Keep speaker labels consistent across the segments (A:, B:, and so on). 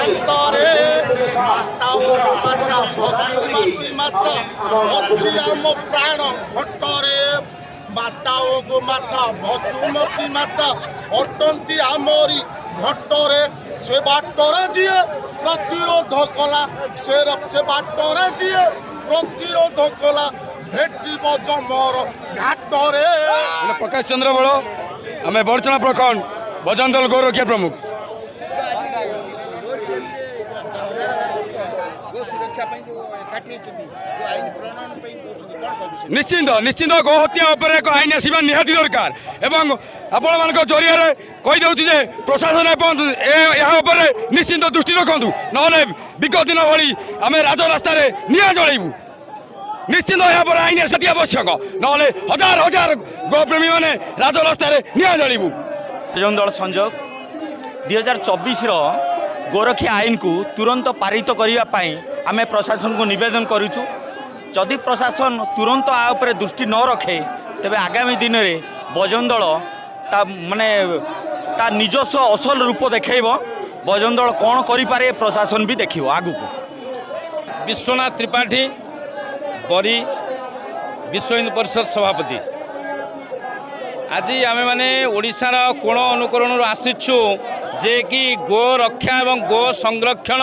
A: ଘାଟରେ ମାତା ଓ ମାତା ଭସୁମତୀ ମାତା ଅଛି ଆମ ପ୍ରାଣ ଘଟରେ ମାତା ଓ ଗୋମାତା ଭସୁମତୀ ମାତା ଅଟନ୍ତି ଆମରି ଘଟରେ ସେ ବାଟରେ ଯିଏ ପ୍ରତିରୋଧ କଲା ସେ ବାଟରେ ଯିଏ ପ୍ରତିରୋଧ କଲା भेटिब जमर घाटरे।
B: प्रकाश चंद्र बड़ आम बड़चना प्रखंड बजंदल गौ रक्षा प्रमुख। निश्चिंत निश्चिंत गो हत्या एक आईन आसवा निहाती दरकार एवं आपण मान जरिया कहीदे प्रशासन यहाँ निश्चिंत दृष्टि रखु ना विगत दिन भाई आम राजरास्त निआ जलैबू निश्चित यहाँ पर आईन आसी आवश्यक ना हजार हजार गोप्रेमी मैंने राजरास्त निआ जलैबू।
C: बजरंग दल संजोग 2024 गोरक्षा आईन को तुरंत पारित करने आम प्रशासन को निवेदन करूँ जदि प्रशासन तुरंत आ दृष्टि न रखे तेरे आगामी दिन में बजरंग दल माने ता निजस्व असल रूप देखब बजरंग दल कौन करें प्रशासन भी देखो आगु को।
D: विश्वनाथ त्रिपाठी बरी विश्व हिंदू परिषद सभापति आज आम मैंने ओडिशार कोण अनुकरण आसीचु जे कि गो रक्षा एवं गो संरक्षण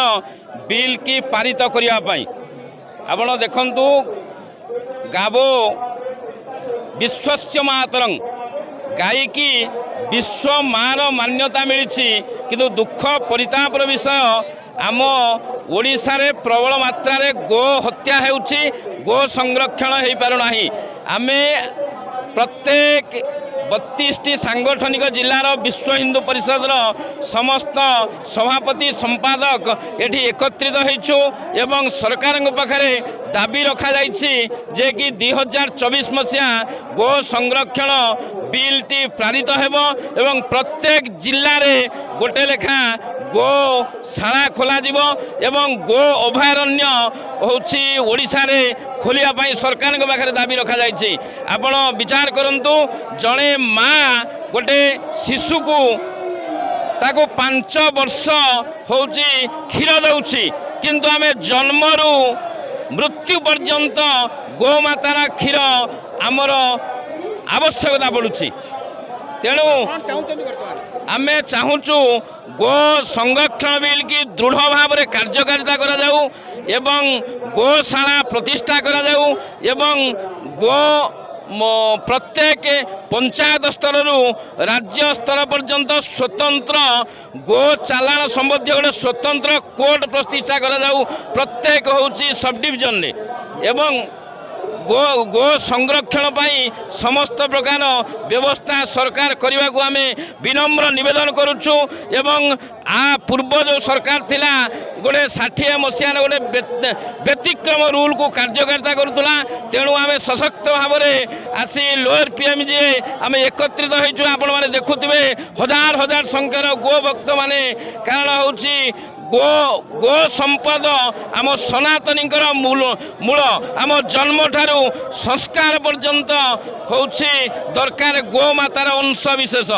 D: बिल की पारित करने आपण देखंतु गावो विश्वस्य मातरं गाई की विश्व मार मान्यता मिली किंतु दुख परितापर विषय आम ओडिशा रे प्रबल मात्रा रे गो हत्या हेउछि गो संरक्षण हो पारुना आमे प्रत्येक 32टी सांगठनिक जिलार विश्व हिंदू परिषद समस्त सभापति संपादक एठी एकत्रित होइछु एवं सरकार पाखरे दाबी रखा जाइछि जे कि 2024 मसीहा गो संरक्षण बिल टी पारित हेबो एवं प्रत्येक जिल्ला रे गोटे लेखा गो शाला खोल एवं गो अभयारण्य होछि ओडिशा रे खोलिया पई सरकार पाखरे दाबी रखा जाइछि। आपण विचार करंतु जड़े माँ गोटे शिशु को ताको 5 वर्ष होउछि क्षीर दउछि किंतु आमे जन्मरू मृत्यु पर्यंत गोमातार क्षीर आमर आवश्यकता पड़ुछि तेणु आमे चाहूचु गो संरक्षण बिल की दृढ़ भाव में कार्यकारिता करा जाऊ एवं गोशाला प्रतिष्ठा करा जाऊ एवं गो प्रत्येक पंचायत स्तर राज्य स्तर पर्यंत स्वतंत्र गो चालान संबंधी गोटे स्वतंत्र कोर्ट प्रतिष्ठा करा जाऊ प्रत्येक होउची सब डिविजन ने एवं गो गो संरक्षण पाई समस्त प्रकार व्यवस्था सरकार करने को आम विनम्र निवेदन करुचु एवं आ पूर्व जो सरकार थिला गोटे 60 मसीह गोटे व्यतिक्रम रूल को कार्यकारिता करुला तेणु आम सशक्त भाव में आसी लोअर पीएमजी आम एकत्रित होइछु आपण माने देखुथिबे हजार हजार संख्यार गो भक्त माने कारण होउची गो गो संपद आम सनातनी मूल आम जन्म ठारू संस्कार पर्यंत होउछि दरकार गो मातार अंश विशेष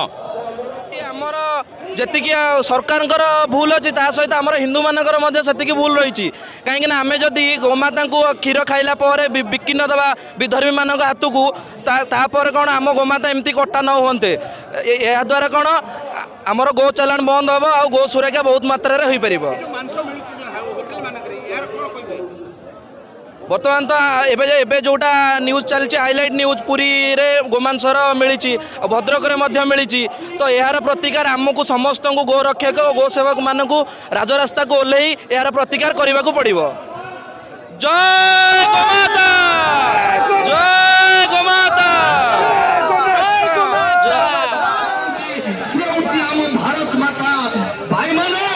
E: आमर जी सरकार भूल अच्छी सहित आम हिंदू मानकर भूल रही कहीं आम जदि गोमाता को क्षीर खाइला बिकी नदबा विधर्मी मान हाथ को तापर कौन आम गोमाता एमती कटा न होते या द्वारा कौन आमर गो चालान बंद हम आ गो सुरक्षा बहुत मात्रा हो पार बर्तमान तो एबे जोटा न्यूज चलती हाइलाइट न्यूज पुरी रे गोमांसर मिली भद्रक मिली तो यार प्रतिकार आमको समस्त को गो रक्षक और गो सेवक मानक राजरास्ता को ओल्लई यार प्रतिकार करने को पड़ो। जय गोमाता जय गोमाता
F: भारत माता भाई माने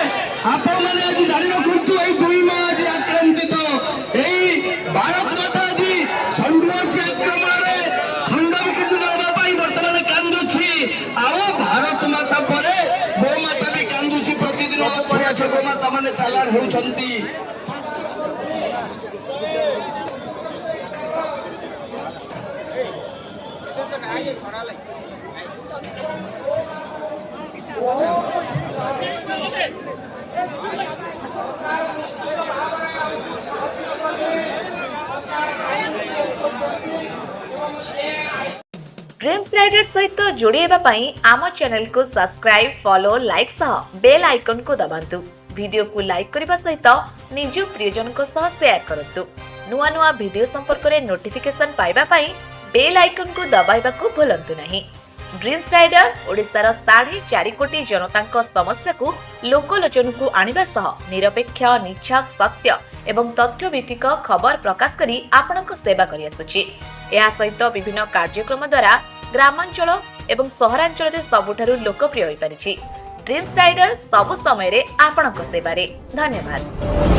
F: आपण माने आज जानि रखंतु ए दुई मां आज आक्रांतित भारत माता जी संघर्ष आक्रमण खंड विखंडित होगा बर्तमान कांदुची आओ भारत माता पर गो माता भी कांदुची प्रतिदिन गो माता माने चालान होउछंती
G: राइडर सहित जोड़ेबा पई आम चैनल को सब्सक्राइब फॉलो लाइक सह बेल आइकन को दबांतु। वीडियो को लाइक करने सहित निज प्रियजन को सह शेयर करंतु। नुआ नुआ वीडियो संपर्क में नोटिफिकेशन पाइबा पई बेल आइकन को दबाइबा को भूलंतु नहीं। ड्रीम्स राइडर ओडिशार 4.5 कोटी जनता समस्या को लोकलोचन को आनिबा सह निरपेक्ष निछक सत्य एवं तथ्य भित्तिक खबर प्रकाश करी आपनक सेवा करि आसुछि। एहा सहित विभिन्न कार्यक्रम द्वारा ग्रामांचल एवं सहरांचल रे सबुठारु लोकप्रिय होई परिछि। ड्रीम्स राइडर सब समय रे आपनक सेवा रे धन्यवाद।